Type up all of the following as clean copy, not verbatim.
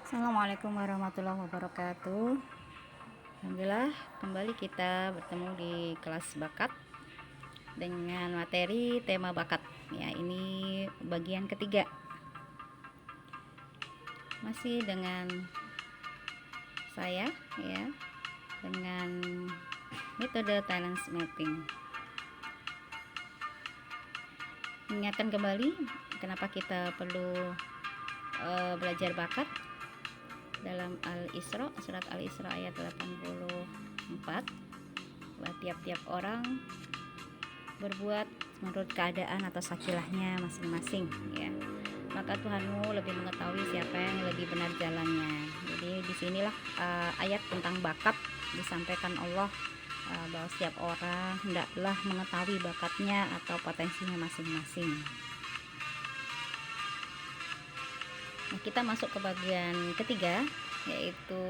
Assalamualaikum warahmatullahi wabarakatuh. Alhamdulillah kembali kita bertemu di kelas bakat dengan materi tema bakat ya. Ini bagian ketiga, masih dengan saya ya, dengan metode talent mapping. Ingatkan kembali kenapa kita perlu belajar bakat. Dalam Al-Isra, surat Al-Isra ayat 84, bahwa tiap-tiap orang berbuat menurut keadaan atau sakilahnya masing-masing ya. Maka Tuhanmu lebih mengetahui siapa yang lebih benar jalannya. Jadi disinilah ayat tentang bakat disampaikan Allah, bahwa setiap orang hendaklah mengetahui bakatnya atau potensinya masing-masing. Nah, kita masuk ke bagian ketiga, yaitu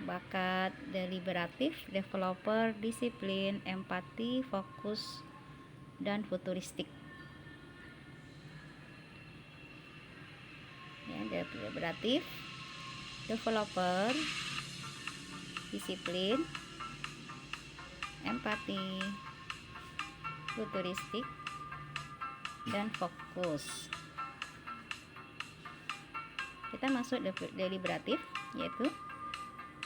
bakat deliberatif, developer, disiplin, empati, fokus, dan futuristik. Ya, deliberatif, developer, disiplin, empati, futuristik, dan fokus. Kita masuk deliberatif, yaitu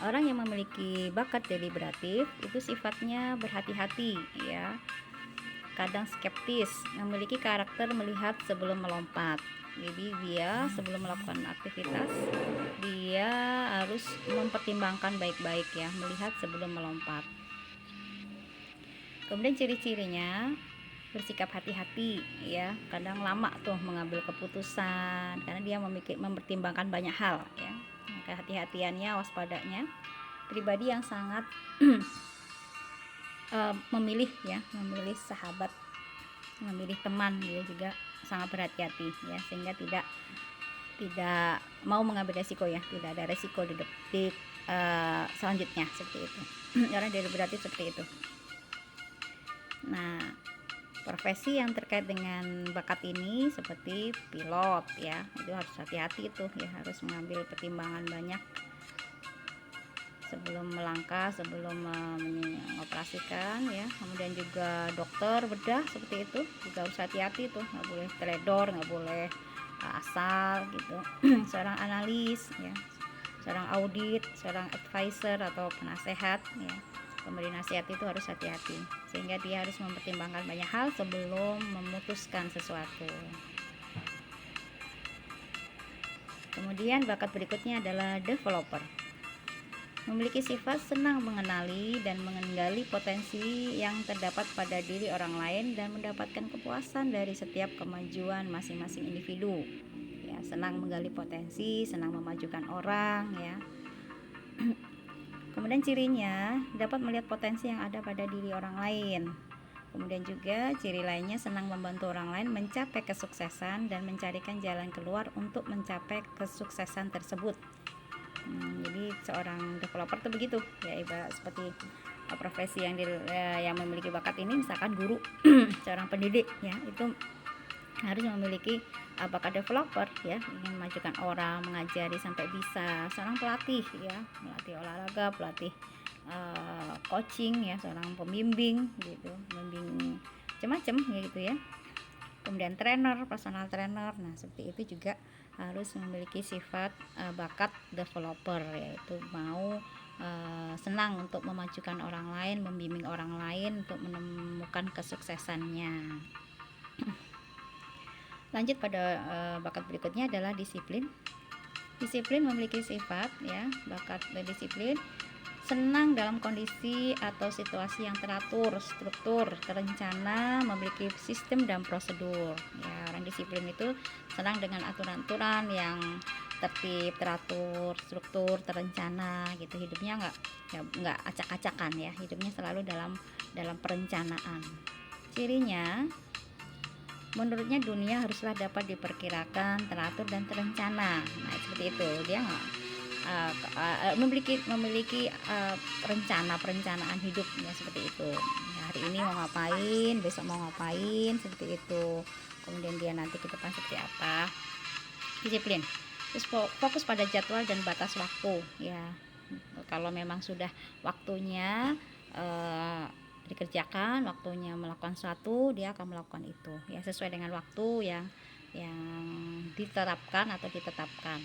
orang yang memiliki bakat deliberatif itu sifatnya berhati-hati ya, kadang skeptis, memiliki karakter melihat sebelum melompat. Jadi dia sebelum melakukan aktivitas dia harus mempertimbangkan baik-baik ya, melihat sebelum melompat. Kemudian ciri-cirinya bersikap hati-hati ya, kadang lama tuh mengambil keputusan karena dia mempertimbangkan banyak hal ya. Kehati-hatiannya, waspadanya, pribadi yang sangat memilih memilih sahabat, memilih teman, dia juga sangat berhati-hati ya, sehingga tidak mau mengambil resiko ya, tidak ada resiko di detik selanjutnya seperti itu. Orang deliberatif seperti itu. Nah, profesi yang terkait dengan bakat ini seperti pilot ya, itu harus hati-hati itu ya, harus mengambil pertimbangan banyak sebelum melangkah, sebelum mengoperasikan ya. Kemudian juga dokter bedah seperti itu juga harus hati-hati tuh, nggak boleh teledor, nggak boleh asal gitu. Seorang analis ya, seorang audit, seorang advisor atau penasehat ya, pemberi nasihat itu harus hati-hati, sehingga dia harus mempertimbangkan banyak hal sebelum memutuskan sesuatu. Kemudian bakat berikutnya adalah developer, memiliki sifat senang mengenali dan menggali potensi yang terdapat pada diri orang lain dan mendapatkan kepuasan dari setiap kemajuan masing-masing individu ya, senang menggali potensi, senang memajukan orang ya. Kemudian cirinya dapat melihat potensi yang ada pada diri orang lain. Kemudian juga ciri lainnya senang membantu orang lain mencapai kesuksesan dan mencarikan jalan keluar untuk mencapai kesuksesan tersebut. Jadi seorang developer itu begitu ya, ibarat seperti profesi yang memiliki bakat ini, misalkan guru, seorang pendidik ya, itu harus memiliki bakat developer ya, ingin memajukan orang, mengajari sampai bisa. Seorang pelatih ya, melatih olahraga, pelatih coaching ya, seorang pembimbing gitu, membimbing macam-macam gitu ya. Kemudian trainer, personal trainer, nah seperti itu juga harus memiliki sifat bakat developer, yaitu mau senang untuk memajukan orang lain, membimbing orang lain untuk menemukan kesuksesannya. Lanjut pada bakat berikutnya adalah disiplin. Disiplin memiliki sifat ya, bakat disiplin senang dalam kondisi atau situasi yang teratur, struktur, terencana, memiliki sistem dan prosedur ya. Orang disiplin itu senang dengan aturan-aturan yang tertib, teratur, struktur, terencana gitu. Hidupnya nggak acak-acakan ya, hidupnya selalu dalam perencanaan. Cirinya, menurutnya dunia haruslah dapat diperkirakan, teratur, dan terencana. Nah seperti itu, dia memiliki perencanaan hidupnya seperti itu. Hari ini mau ngapain, besok mau ngapain, seperti itu. Kemudian dia nanti ke depan seperti apa. Disiplin. Terus fokus pada jadwal dan batas waktu ya. Kalau memang sudah waktunya dikerjakan, waktunya melakukan sesuatu, dia akan melakukan itu ya sesuai dengan waktu yang diterapkan atau ditetapkan.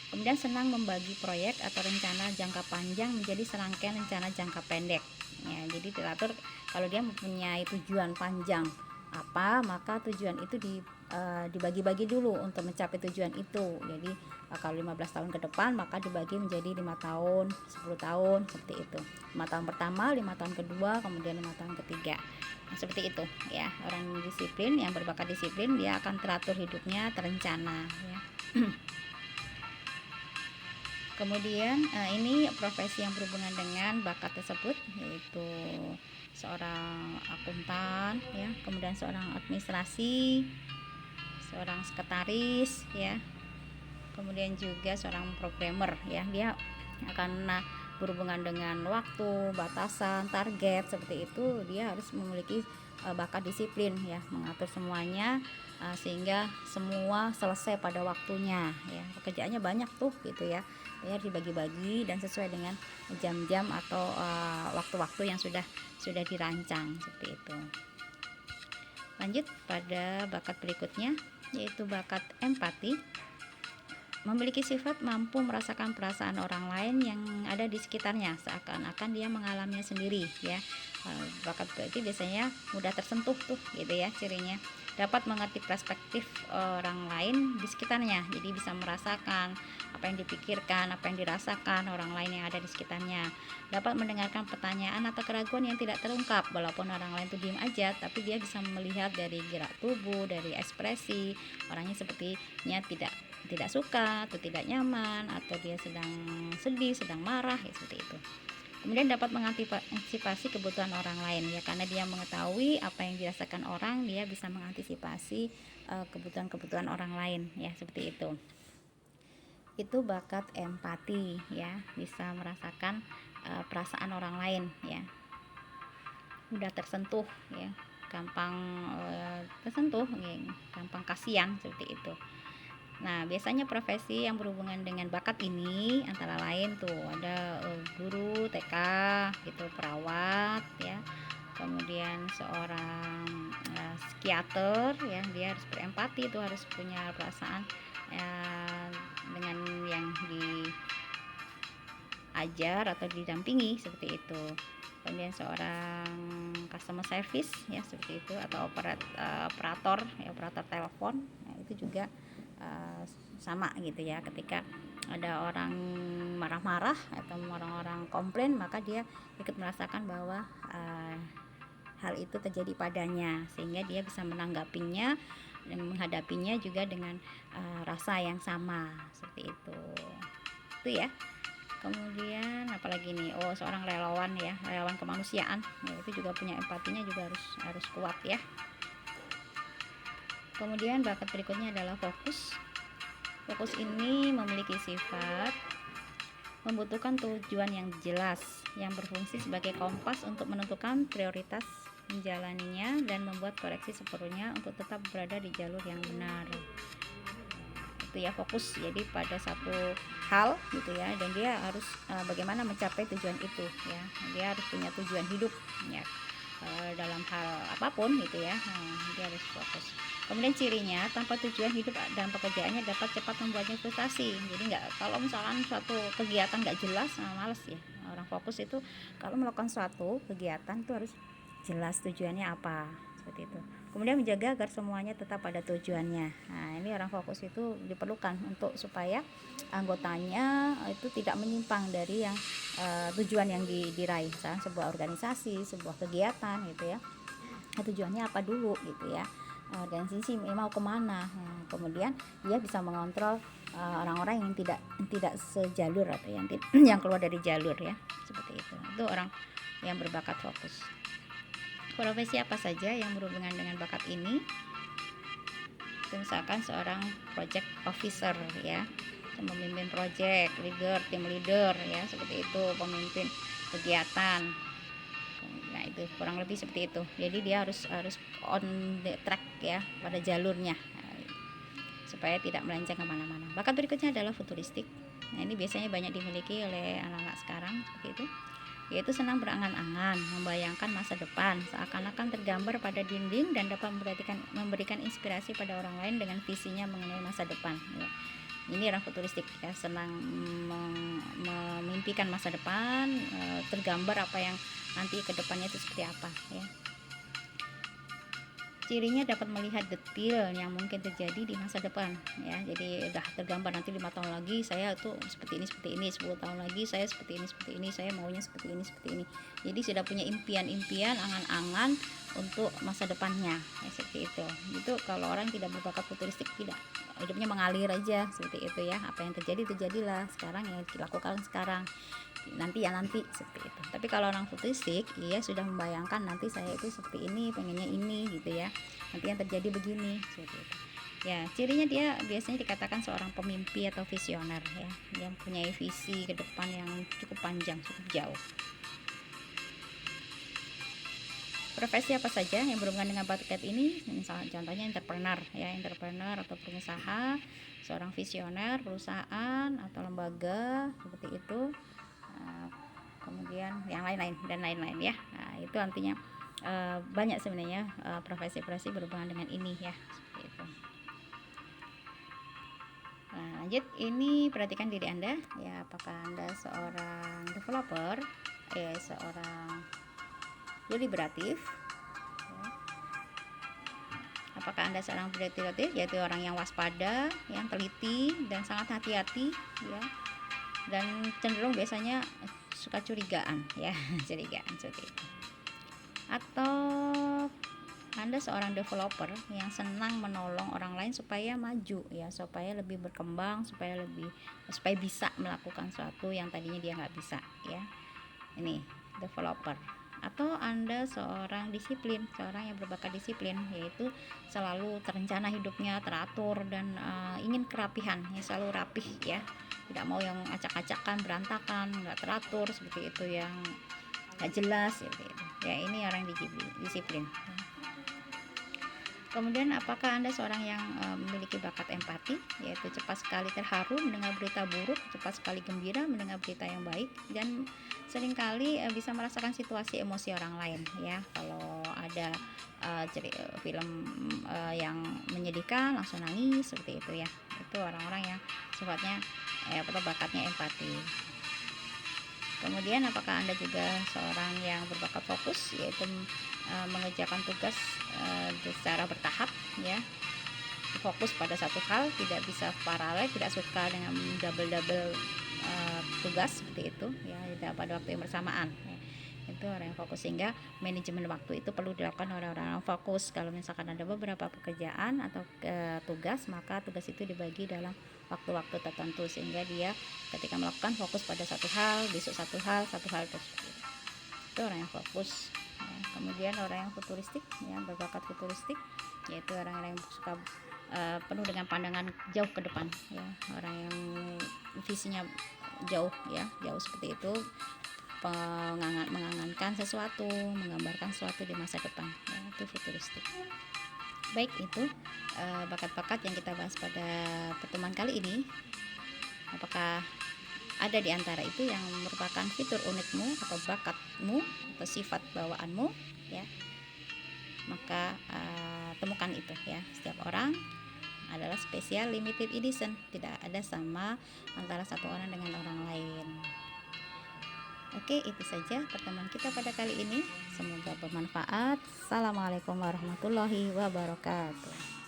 Kemudian senang membagi proyek atau rencana jangka panjang menjadi serangkaian rencana jangka pendek ya. Jadi diatur kalau dia mempunyai tujuan panjang apa, maka tujuan itu dibagi-bagi dulu untuk mencapai tujuan itu. Jadi kalau 15 tahun ke depan maka dibagi menjadi 5 tahun, 10 tahun seperti itu. 5 tahun pertama, 5 tahun kedua, kemudian 5 tahun ketiga. Nah, seperti itu ya. Orang disiplin yang berbakat disiplin dia akan teratur hidupnya, terencana ya. Kemudian ini profesi yang berhubungan dengan bakat tersebut, yaitu seorang akuntan ya, kemudian seorang administrasi, seorang sekretaris ya, kemudian juga seorang programmer ya. Dia akan berhubungan dengan waktu, batasan, target seperti itu. Dia harus memiliki bakat disiplin ya, mengatur semuanya sehingga semua selesai pada waktunya ya. Pekerjaannya banyak tuh gitu ya. Dia dibagi-bagi dan sesuai dengan jam-jam atau waktu-waktu yang sudah dirancang seperti itu. Lanjut pada bakat berikutnya, yaitu bakat empati. Memiliki sifat mampu merasakan perasaan orang lain yang ada di sekitarnya seakan-akan dia mengalaminya sendiri ya. Bakat berarti biasanya mudah tersentuh tuh gitu ya cirinya. Dapat mengerti perspektif orang lain di sekitarnya, jadi bisa merasakan apa yang dipikirkan, apa yang dirasakan orang lain yang ada di sekitarnya. Dapat mendengarkan pertanyaan atau keraguan yang tidak terungkap, walaupun orang lain itu diam aja, tapi dia bisa melihat dari gerak tubuh, dari ekspresi orangnya sepertinya tidak suka atau tidak nyaman, atau dia sedang sedih, sedang marah ya, seperti itu. Kemudian dapat mengantisipasi kebutuhan orang lain ya, karena dia mengetahui apa yang dirasakan orang, dia bisa mengantisipasi kebutuhan-kebutuhan orang lain ya, seperti itu. Itu bakat empati ya, bisa merasakan perasaan orang lain ya, mudah tersentuh ya, gampang tersentuh ya, gampang kasihan seperti itu. Nah, biasanya profesi yang berhubungan dengan bakat ini antara lain tuh ada guru TK gitu, perawat ya, kemudian seorang psikiater ya, dia harus berempati, itu harus punya perasaan dengan yang diajar atau didampingi seperti itu. Kemudian seorang customer service ya, seperti itu, atau operator ya, operator telepon. Nah, itu juga sama gitu ya, ketika ada orang marah-marah atau orang-orang komplain, maka dia ikut merasakan bahwa hal itu terjadi padanya, sehingga dia bisa menanggapinya dan menghadapinya juga dengan rasa yang sama seperti itu ya. Kemudian apalagi nih, seorang relawan ya, relawan kemanusiaan ya, itu juga punya empatinya juga harus kuat ya. Kemudian bakat berikutnya adalah fokus. Fokus ini memiliki sifat membutuhkan tujuan yang jelas yang berfungsi sebagai kompas untuk menentukan prioritas menjalaninya dan membuat koreksi seperlunya untuk tetap berada di jalur yang benar. Itu ya, fokus jadi pada satu hal gitu ya, dan dia harus bagaimana mencapai tujuan itu ya. Dia harus punya tujuan hidup ya, dalam hal apapun gitu ya. Dia harus fokus. Kemudian cirinya, tanpa tujuan hidup dan pekerjaannya dapat cepat membuatnya frustasi. Jadi kalau misalkan suatu kegiatan nggak jelas, males ya. Orang fokus itu kalau melakukan suatu kegiatan itu harus jelas tujuannya apa, seperti itu. Kemudian menjaga agar semuanya tetap pada tujuannya. Nah, ini orang fokus itu diperlukan untuk supaya anggotanya itu tidak menyimpang dari yang tujuan yang diraih. Misalnya sebuah organisasi, sebuah kegiatan gitu ya, tujuannya apa dulu gitu ya, organisasi mau kemana. Nah, kemudian dia bisa mengontrol orang-orang yang tidak sejalur atau yang keluar dari jalur ya, seperti itu. Itu orang yang berbakat fokus. Profesi apa saja yang berhubungan dengan bakat ini? Misalkan seorang project officer ya, memimpin project, tim leader ya, seperti itu, pemimpin kegiatan. Nah, itu kurang lebih seperti itu. Jadi dia harus on the track ya, pada jalurnya. supaya tidak melenceng kemana-mana. Bakat berikutnya adalah futuristik. Nah, ini biasanya banyak dimiliki oleh anak-anak sekarang seperti itu, yaitu senang berangan-angan, membayangkan masa depan seakan-akan tergambar pada dinding dan dapat memberikan inspirasi pada orang lain dengan visinya mengenai masa depan, ya. Ini orang futuristik, ya, senang memimpikan masa depan, tergambar apa yang nanti ke depannya itu seperti apa, ya. Cirinya dapat melihat detail yang mungkin terjadi di masa depan, ya. Jadi udah tergambar nanti 5 tahun lagi saya tuh seperti ini, 10 tahun lagi saya seperti ini, saya maunya seperti ini. Jadi sudah punya impian-impian, angan-angan untuk masa depannya, ya, seperti itu. Itu kalau orang tidak berbakat futuristik, tidak, hidupnya mengalir aja seperti itu, ya. Apa yang terjadilah sekarang, ya dilakukan sekarang, nanti seperti itu. Tapi kalau orang futuristik, ia sudah membayangkan nanti saya itu seperti ini, pengennya ini gitu, ya, nanti yang terjadi begini seperti itu, ya. Cirinya dia biasanya dikatakan seorang pemimpi atau visioner, ya, yang punya visi ke depan yang cukup panjang, cukup jauh. Profesi apa saja yang berhubungan dengan bakat ini? Misalnya contohnya entrepreneur, ya, entrepreneur atau pengusaha, seorang visioner perusahaan atau lembaga seperti itu. Kemudian yang lain-lain, ya. Nah, itu artinya banyak sebenarnya profesi-profesi berhubungan dengan ini, ya, seperti itu. Nah, lanjut, ini perhatikan diri Anda, ya. Apakah Anda seorang developer, seorang deliberatif, ya. Apakah Anda seorang deliberatif, yaitu orang yang waspada, yang teliti dan sangat hati-hati, ya, dan cenderung biasanya suka curigaan, ya. Curigaan seperti itu. Atau Anda seorang developer yang senang menolong orang lain supaya maju, ya, supaya lebih berkembang, supaya bisa melakukan sesuatu yang tadinya dia nggak bisa, ya. Ini developer. Atau Anda seorang disiplin, seorang yang berbakat disiplin, yaitu selalu terencana hidupnya, teratur, dan ingin kerapihan, ya, selalu rapih, ya, tidak mau yang acak-acakan, berantakan, nggak teratur seperti itu, yang nggak jelas, ya. Ini orang disiplin. Kemudian apakah Anda seorang yang memiliki bakat empati, yaitu cepat sekali terharu mendengar berita buruk, cepat sekali gembira mendengar berita yang baik, dan seringkali bisa merasakan situasi emosi orang lain, ya. Kalau ada film yang menyedihkan langsung nangis seperti itu, ya. Itu orang-orang yang sifatnya bakatnya empati. Kemudian apakah Anda juga seorang yang berbakat fokus, yaitu mengerjakan tugas secara bertahap, ya, fokus pada satu hal, tidak bisa paralel, tidak suka dengan double tugas seperti itu, ya, tidak pada waktu yang bersamaan, ya. Itu orang yang fokus, sehingga manajemen waktu itu perlu dilakukan oleh orang yang fokus. Kalau misalkan ada beberapa pekerjaan atau tugas, maka tugas itu dibagi dalam waktu-waktu tertentu, sehingga dia ketika melakukan fokus pada satu hal, besok satu hal terus. Itu orang yang fokus, ya. Kemudian orang yang futuristik, ya, berbakat futuristik, yaitu orang-orang yang suka penuh dengan pandangan jauh ke depan, ya, orang yang visinya jauh, ya, jauh seperti itu, mengangankan sesuatu, menggambarkan sesuatu di masa depan, ya, itu futuristik. Baik, itu bakat-bakat yang kita bahas pada pertemuan kali ini. Apakah ada di antara itu yang merupakan fitur unikmu atau bakatmu atau sifat bawaanmu, ya? Maka temukan itu, ya. Setiap orang adalah spesial, limited edition, tidak ada sama antara satu orang dengan orang lain. Oke, itu saja pertemuan kita pada kali ini. Semoga bermanfaat. Assalamualaikum warahmatullahi wabarakatuh.